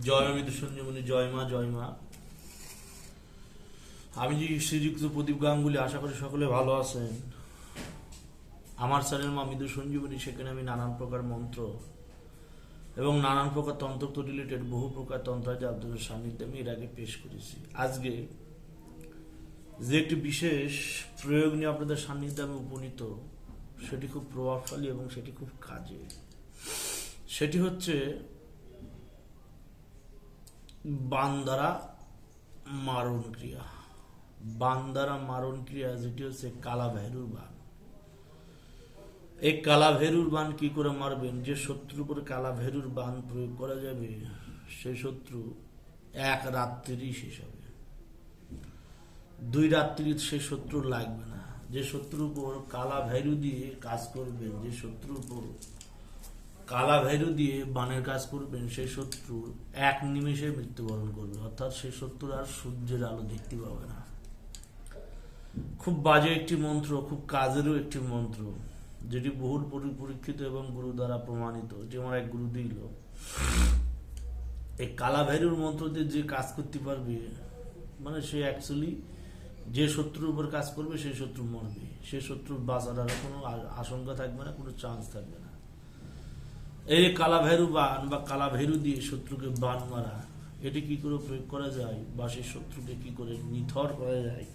জয় মা বিদু সঞ্জীবনী, জয় মা, জয় মা। আমি যে শ্রীযুক্ত প্রদীপ গাঙ্গুলি, আশা করি সকলে ভালো আছেন। আমার চ্যানেল মা বিদু সঞ্জীবনী, সেখানে আমি নানান প্রকার মন্ত্র এবং নানান প্রকার তন্ত্র রিলেটেড বহু প্রকার তন্ত্রাজ আপনাদের সান্নিধ্যে আমি এর আগে পেশ করেছি। আজকে যে একটি বিশেষ প্রয়োগ নিয়ে আপনাদের সান্নিধ্যে আমি উপনীত, সেটি খুব প্রভাবশালী এবং সেটি খুব কাজে। সেটি হচ্ছে বান দ্বারা মারণ ক্রিয়া। বান দ্বারা মারণ ক্রিয়া যেটি হচ্ছে কালাভেরুর বান। এই কালাভেরুর বান কি করে মারবেন? যে শত্রুর উপরে কালাভেরুর বান প্রয়োগ করা যাবে, সেই শত্রু এক রাত্রিরই শেষ হবে। 2 রাত্রি সেই শত্রুর লাগবে না। যে শত্রুর উপর কালাভেরু দিয়ে কাজ করবেন, যে শত্রুর উপর কালাভেরু দিয়ে বানের কাজ করবেন, সেই শত্রুর 1 নিমেষে মৃত্যুবরণ করবে। অর্থাৎ সেই শত্রুর আর সূর্যের আলো দেখতে পাবে না। খুব বাজে একটি মন্ত্র, খুব কাজেরও একটি মন্ত্র, যেটি বহুল পরীক্ষিত এবং গুরু দ্বারা প্রমাণিত। যে আমার এক গুরু দিল, এই কালাভেরুর মন্ত্র দিয়ে যে কাজ করতে পারবে, মানে সে অ্যাকচুয়ালি যে শত্রুর উপর কাজ করবে সেই শত্রু মরবে। সে শত্রুর বাঁচার আর কোনো আশঙ্কা থাকবে না, কোনো চান্স থাকবে না। এই কালাভেরু বান বা কালাভেরু দিয়ে শত্রুকে বান মারা, এটি কি করে প্রয়োগ করা যায় বা সেই শত্রুকে কি করে নিথর করা যায়?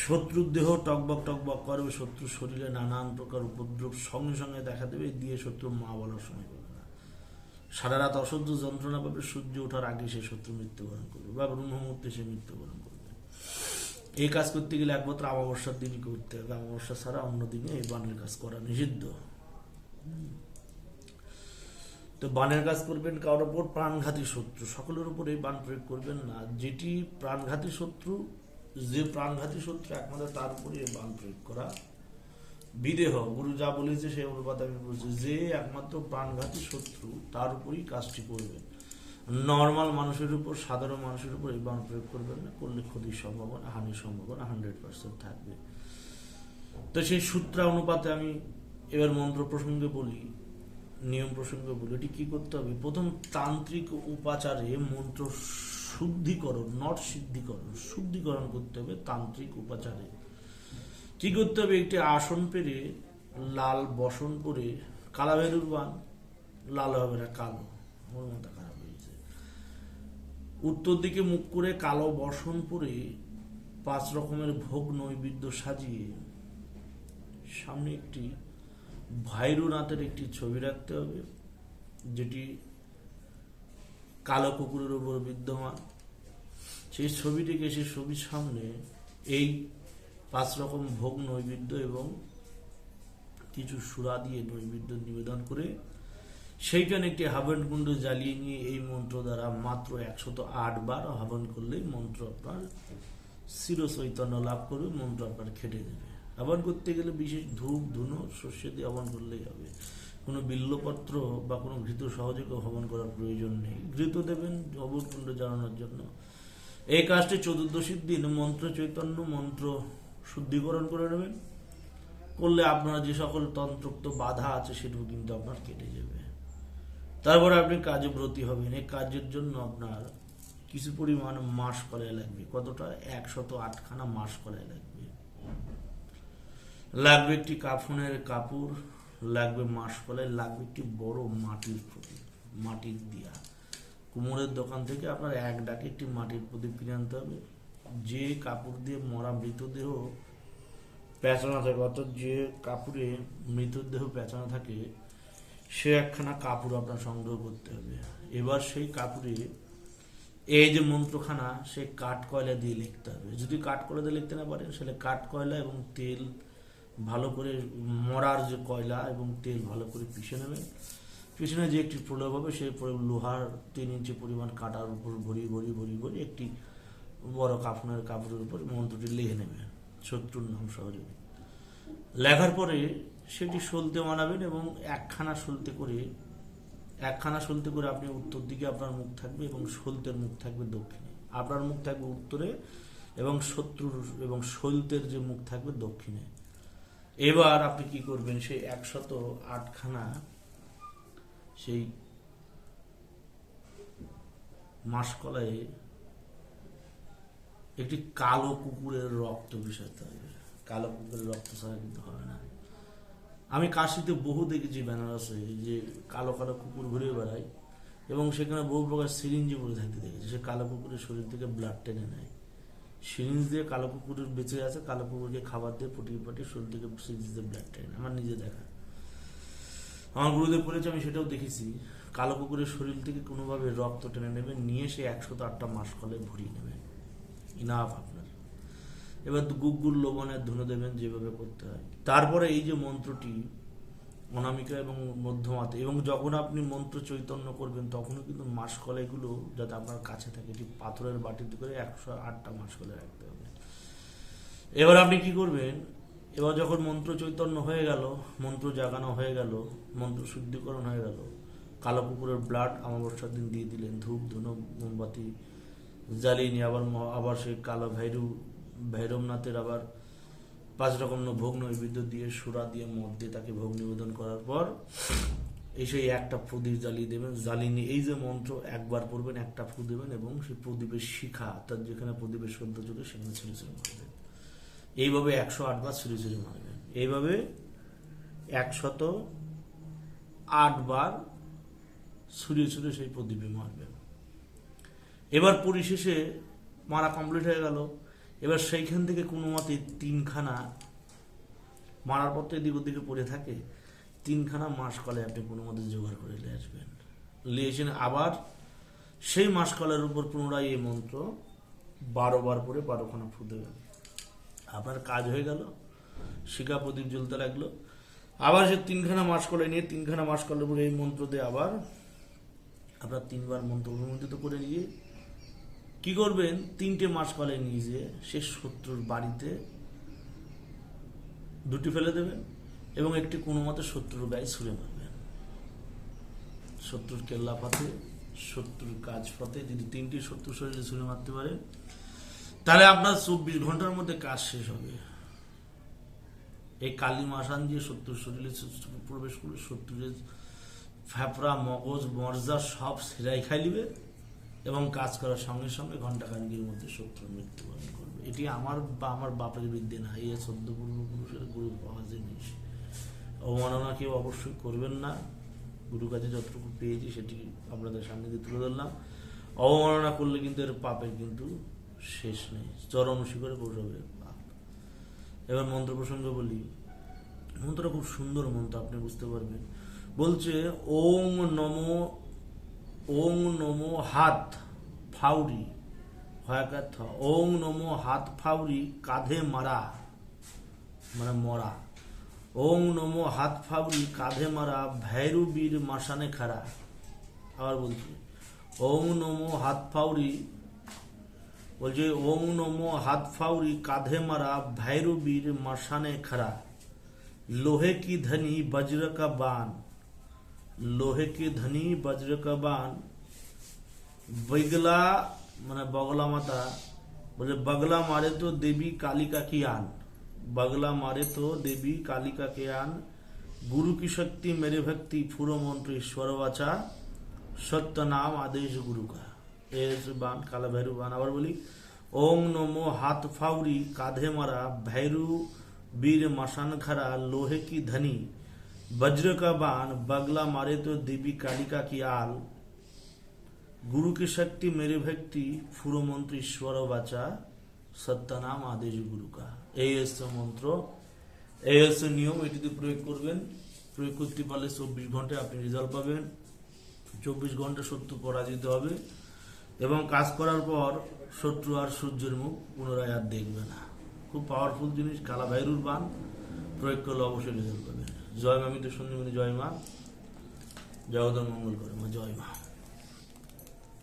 শত্রুর দেহ টকবক টকবক করবে, শত্রুর শরীরে নানান প্রকার উপদ্রব সঙ্গে সঙ্গে দেখা দেবে, দিয়ে শত্রু মা বলার সময় করবে না। সারা রাত অসহ্য যন্ত্রণা পাবে, সূর্য ওঠার আগে সে শত্রু মৃত্যুবরণ করবে বা ব্রহ্ম মুহূর্তে সে মৃত্যুবরণ করবে। এই কাজ করতে গেলে একমাত্র অমাবস্যার দিনই করতে হবে। অমাবস্যা ছাড়া অন্য দিনে এই বানের কাজ করা নিষিদ্ধ। তো বানের কাজ করবেন কারোর উপর প্রাণঘাতী শত্রু, সকলের উপর এই বান প্রয়োগ করবেন না। যেটি প্রাণঘাতী শত্রু, যে প্রাণঘাতী শত্রু একমাত্র তার উপরে এই বান প্রয়োগ করা বিদেহ। গুরু যা বলেছে সেই অনুপাতে আমি বলছি, যে একমাত্র প্রাণঘাতী শত্রু তার উপরই কাজটি করবেন। নর্মাল মানুষের উপর, সাধারণ মানুষের উপর এই বান প্রয়োগ করবেন না। করলে ক্ষতির সম্ভাবনা, হানির সম্ভাবনা 100% থাকবে। তো সেই সূত্র অনুপাতে আমি এবার মন্ত্র প্রসঙ্গে বলি, নিয়ম প্রসঙ্গে বলি। এটি কি করতে হবে? প্রথম তান্ত্রিক উপাচারে মন্ত্র শুদ্ধিকরণ, নট সিদ্ধিকরণ, শুদ্ধিকরণ করতে হবে। তান্ত্রিক উপাচারে কি করতে হবে? একটি আসন পেরে লাল বসন পরে, কালাভেরুর বান লাল হবে না, কালো, আমার মাথা খারাপ হয়েছে। উত্তর দিকে মুখ করে কালো বসন পরে 5 রকমের ভোগ নৈবেদ্য সাজিয়ে সামনে একটি ভৈরবনাথের একটি ছবি রাখতে হবে, যেটি কালো কুকুরের উপর বিদ্যমান। সেই ছবিটিকে, সেই ছবির সামনে এই 5 রকম ভোগ নৈবেদ্য এবং কিছু সুরা দিয়ে নৈবেদ্য নিবেদন করে সেইখানে একটি হাবন কুণ্ড জ্বালিয়ে নিয়ে এই মন্ত্র দ্বারা মাত্র 108 বার হাবন করলেই মন্ত্র আপনার চির চৈতন্য লাভ করবে, মন্ত্র আপনার খেটে দেবে। হবন করতে গেলে বিশেষ ধূপ ধুনো শস্য দিয়ে হবন করলেই হবে। কোনো বিল্লপত্র বা কোনো ঘৃত সহযোগে হবন করার প্রয়োজন নেই। ঘৃত দেবেন হবন কুণ্ড জ্বালানোর জন্য। এই কাজটি 14দশীর দিন মন্ত্র চৈতন্য, মন্ত্র শুদ্ধিকরণ করে নেবেন। করলে আপনার যে সকল তন্ত্রোক্ত বাধা আছে সেটুকু কিন্তু আপনার কেটে যাবে। তারপরে আপনি কাজে ব্রতী হবেন। এই কাজের জন্য আপনার কিছু পরিমাণ মাস কলাই লাগবে। কতটা? 108খানা মাস কলাই লাগবে। লাগবে একটি কাফনের কাপড়, লাগবে মাস কলাই, লাগবে একটি বড় মাটির প্রদীপ, মাটির দিয়া। কুমোরের দোকান থেকে আপনার 1 ডাকে একটি মাটির প্রদীপ কিনে আনতে হবে। যে কাপড় দিয়ে মরা মৃতদেহ পেঁচানো থাকে, অর্থাৎ যে কাপড়ে মৃতদেহ পেঁচানো থাকে, সে একখানা কাপড় আপনার সংগ্রহ করতে হবে। এবার সেই কাপড়ে এই যে মন্ত্রখানা, সে কাঠ কয়লা দিয়ে লিখতে হবে। যদি কাঠ কয়লা দিয়ে লিখতে না পারেন, সেটা কাঠ কয়লা এবং তেল ভালো করে, মরার যে কয়লা এবং তেল ভালো করে পিষে নেবেন। পিছনে যে একটি প্রলেপ হবে, সেই প্রলেপ লোহার 3 ইঞ্চি পরিমাণ কাটার উপর ভরিয়ে ভরিয়ে ভরিয়ে ভরিয়ে একটি বড় কাফনের কাপড়ের উপর মন্ত্রটি লিখে নেবেন, শত্রুর নাম সহযোগে। লেখার পরে সেটি সলতে বানাবেন এবং একখানা সলতে করে আপনি উত্তর দিকে আপনার মুখ থাকবে এবং সলতের মুখ থাকবে দক্ষিণে। আপনার মুখ থাকবে উত্তরে এবং শত্রুর এবং সলতের যে মুখ থাকবে দক্ষিণে। এবার আপনি কি করবেন? সেই 108খানা সেই মাসকলাইয়ে একটি কালো কুকুরের রক্ত মিশাতে হবে। কালো কুকুরের রক্ত ছাড়া কিন্তু হবে না। আমি কাশিতে বহু দেখেছি বেনারসে যে কালো কালো কুকুর ঘুরে বেড়ায় এবং সেখানে বহু প্রকার সিরিঞ্জে পড়ে থাকতে দেখেছি। সে কালো কুকুরের শরীর থেকে ব্লাড টেনে নেয়, সিরিঞ্জ দিয়ে কালো কুকুরের বেঁচে আছে, কালো কুকুরকে খাবার দিয়ে পটিয়ে শরীর থেকে সিরিঞ্জ দিয়ে ব্লাড টেনে নেয়। আমার নিজে দেখা, আমার গুরুদেব বলেছে, আমি সেটাও দেখেছি। কালো কুকুরের শরীর থেকে কোনোভাবে রক্ত টেনে নেবেন, নিয়ে সে 108টা মাসকলায় ভরিয়ে নেবেন। ইনাফ আপনার। এবার গুগ্গুর লবণের ধুনো দেবেন, যেভাবে করতে হয়। তারপরে এই যে মন্ত্রটি অনামিকা এবং মধ্যমাতে, এবং যখন আপনি মন্ত্র চৈতন্য করবেন তখনও কিন্তু মাসকলাইগুলো যাতে আপনার কাছে থাকে, এটি পাথরের বাটিতে করে 108টা মাসকলাই রাখতে হবে। এবার আপনি কি করবেন, এবার যখন মন্ত্র চৈতন্য হয়ে গেল, মন্ত্র জাগানো হয়ে গেল, মন্ত্র শুদ্ধিকরণ হয়ে গেল, কালো কুকুরের ব্লাড অমাবস্যার দিন দিয়ে দিলেন, ধূপ ধুনো মোমবাতি জ্বালিয়ে নিয়ে আবার সেই কালো ভৈরবনাথের আবার 5 রকম ভোগ নৈবেদ্য দিয়ে, সুরা দিয়ে, মদ দিয়ে তাকে ভোগ নিবেদন করার পর এই সেই একটা প্রদীপ জ্বালিয়ে দেবেন। জ্বালিয়ে নিয়ে এই যে মন্ত্র একবার পড়বেন, একটা ফু দেবেন এবং সেই প্রদীপের শিখা, তার যেখানে প্রদীপের সদ্য চলে সেখানে ছেড়ে ছেড়ে মারবেন। এইভাবে 108 বার ছেড়ে ছেড়ে মারবেন। এইভাবে 108 বার ছুড়িয়ে ছুড়ে সেই প্রদীপে মারবেন। এবার পরিশেষে মারা কমপ্লিট হয়ে গেল। এবার সেইখান থেকে কোনো মতে 3খানা মারার পর তো এদিক ওদিকে পড়ে থাকে, 3খানা মাসকলাই আপনি কোনো মতে জোগাড় করে নিয়ে আসবেন। নিয়ে এসে আবার সেই মাসকলাইয়ের উপর পুনরায় এই মন্ত্র 12 বার পরে 12খানা ফু দেবেন। আপনার কাজ হয়ে গেল, শিখা প্রদীপ জ্বলতে লাগলো। আবার সে 3খানা মাসকলাই নিয়ে 3খানা মাসকলাইয়ের উপরে এই মন্ত্র দিয়ে আবার আপনার 3বার মন্ত্র অনুমোদিত করে নিয়ে কি করবেন, 3টে মাসকলাই নিয়ে যে সে শত্রুর বাড়িতে 2টি ফেলে দেবেন এবং একটি কোনো মতে শত্রুর গায়ে ছুঁড়ে মারবেন। শত্রুর কেল্লা পাতে, শত্রুর কাজ পাতে যদি 3টি শত্রু শরীরে ছুঁড়ে মারতে পারে তাহলে আপনার 24 ঘন্টার মধ্যে কাজ শেষ হবে। এই কালী মাসান দিয়ে শত্রুর শরীরে প্রবেশ করে শত্রুরের ফ্যাপড়া, মগজ, মর্জা সব সেরাই খাই নিবে এবং কাজ করার সঙ্গে সঙ্গে ঘণ্টাখানিকের মধ্যে শত্রুর মৃত্যুবরণ করবে। এটি আমার বাপের বিদ্যে না, এই 14 পূর্বপুরুষের গুরু পাওয়া জিনিস। অবমাননা কেউ অবশ্যই করবেন না। গুরু কাছে যতটুকু পেয়েছি সেটি আপনাদের সামনে দিয়ে তুলে ধরলাম। অবমাননা করলে কিন্তু এর পাপের কিন্তু শেষ নেই, চরম শিখরে পৌঁছাবে পাপ। এবার মন্ত্র প্রসঙ্গে বলি, মন্ত্রটা খুব সুন্দর মন্ত্র, আপনি বুঝতে পারবেন। বলছে ওং নমো হাত ফাউরি, ওং নমো হাত ফাউরি কাঁধে মারা, মানে মরা। ওং নমো হাত ফাউরি কাঁধে মারা ভৈরু বীর মাসানে খাড়া। আবার বলছি ওং নমো হাত ফাউরি, বলছে ওং নমো হাত ফাউরি কাঁধে মারা ভৈরু বীর মাসানে খাড়া। लोहे की धनी वज्र का बाण, लोहे की धनी वज्र का बाण। बगला মানে বগলা মাতা বলে बगला मारे तो देवी कालिका की आन, बगला मारे तो देवी कालिका के आन। गुरु की शक्ति मेरे भक्ति फुरो मंत्र ईश्वर वाचा, सत्य नाम आदेश गुरु का। बाण काला भैरू बाण। আবার বলি ओम नमो हाथ फाउरी काधे मारा भैरू वीर मशान खरा। लोहे की धनी वज्र का बाण, बगला मारे तो देवी कालिका की आल। गुरु की शक्ति मेरे भक्ति फुरो मंत्र ईश्वर बाचा, सत्य नाम आदेश गुरु का। এই হচ্ছে মন্ত্র, এই হচ্ছে নিয়ম। এটিতে প্রয়োগ করবেন, প্রয়োগ করতে পারলে 24 ঘন্টায় আপনি রেজাল্ট পাবেন। 24 ঘন্টা শত্রু পরাজিত হবে এবং কাজ করার পর শত্রু আর সূর্যের মুখ পুনরায় আর দেখবে না। খুব পাওয়ারফুল জিনিস, কালা ভৈরুর বাণ প্রয়োগ করলে অবশ্যই রেজাল্ট পাবেন। জয় মা, আমি তো সঞ্জীবনী। জয় মা, জগদল মঙ্গল করে মা। জয় মা।